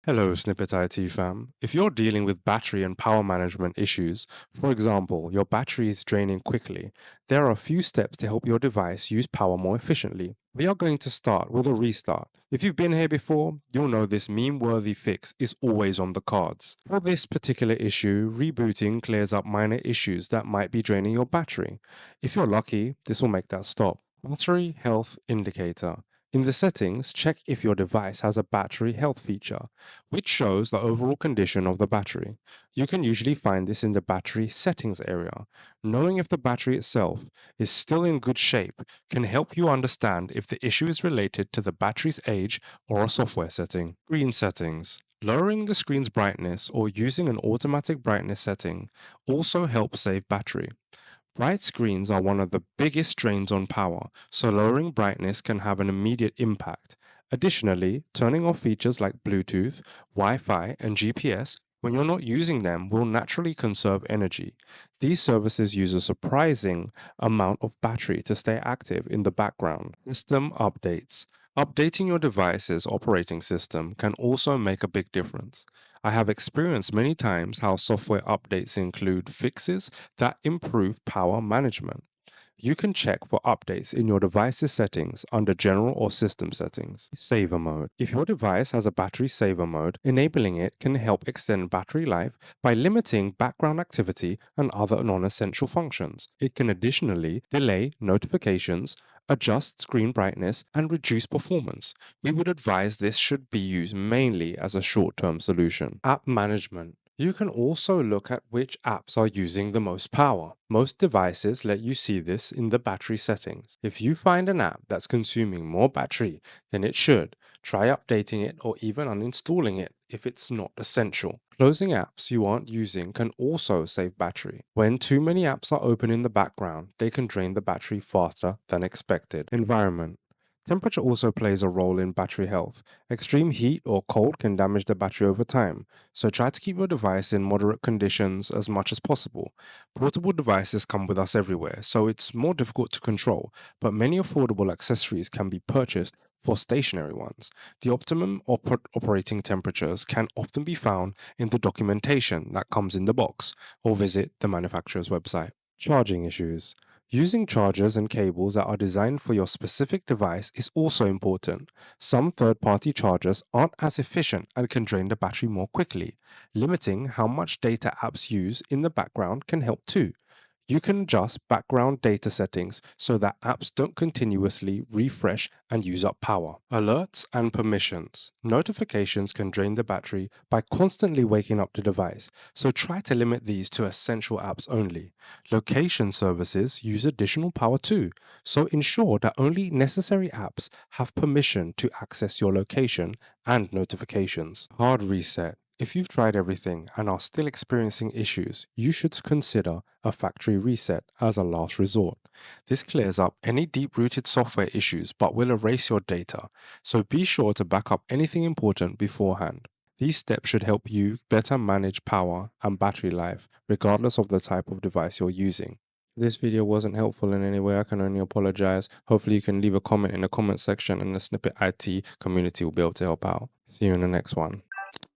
Hello, Snippet IT fam. If you're dealing with battery and power management issues, for example, your battery is draining quickly, there are a few steps to help your device use power more efficiently. We are going to start with a restart. If you've been here before, you'll know this meme-worthy fix is always on the cards. For this particular issue, rebooting clears up minor issues that might be draining your battery. If you're lucky, this will make that stop. Battery Health Indicator. In the settings, check if your device has a battery health feature, which shows the overall condition of the battery. You can usually find this in the battery settings area. Knowing if the battery itself is still in good shape can help you understand if the issue is related to the battery's age or a software setting. Screen settings. Lowering the screen's brightness or using an automatic brightness setting also helps save battery. Bright screens are one of the biggest drains on power, so lowering brightness can have an immediate impact. Additionally, turning off features like Bluetooth, Wi Fi, and GPS when you're not using them will naturally conserve energy. These services use a surprising amount of battery to stay active in the background. System updates. Updating your device's operating system can also make a big difference. I have experienced many times how software updates include fixes that improve power management. You can check for updates in your device's settings under General or System Settings. Saver mode. If your device has a battery saver mode, enabling it can help extend battery life by limiting background activity and other non-essential functions. It can additionally delay notifications, adjust screen brightness, and reduce performance. We would advise this should be used mainly as a short-term solution. App management. You can also look at which apps are using the most power. Most devices let you see this in the battery settings. If you find an app that's consuming more battery than it should, try updating it or even uninstalling it if it's not essential. Closing apps you aren't using can also save battery. When too many apps are open in the background, they can drain the battery faster than expected. Environment. Temperature also plays a role in battery health. Extreme heat or cold can damage the battery over time, so try to keep your device in moderate conditions as much as possible. Portable devices come with us everywhere, so it's more difficult to control, but many affordable accessories can be purchased for stationary ones. The optimum operating temperatures can often be found in the documentation that comes in the box, or visit the manufacturer's website. Charging issues. Using chargers and cables that are designed for your specific device is also important. Some third party chargers aren't as efficient and can drain the battery more quickly. Limiting how much data apps use in the background can help too. You can adjust background data settings so that apps don't continuously refresh and use up power. Alerts and permissions. Notifications can drain the battery by constantly waking up the device, so try to limit these to essential apps only. Location services use additional power too, so ensure that only necessary apps have permission to access your location and notifications. Hard reset. If you've tried everything and are still experiencing issues, you should consider a factory reset as a last resort. This clears up any deep rooted software issues but will erase your data, so be sure to back up anything important beforehand. These steps should help you better manage power and battery life, regardless of the type of device you're using. If this video wasn't helpful in any way, I can only apologize. Hopefully, you can leave a comment in the comment section and the Snippet IT community will be able to help out. See you in the next one.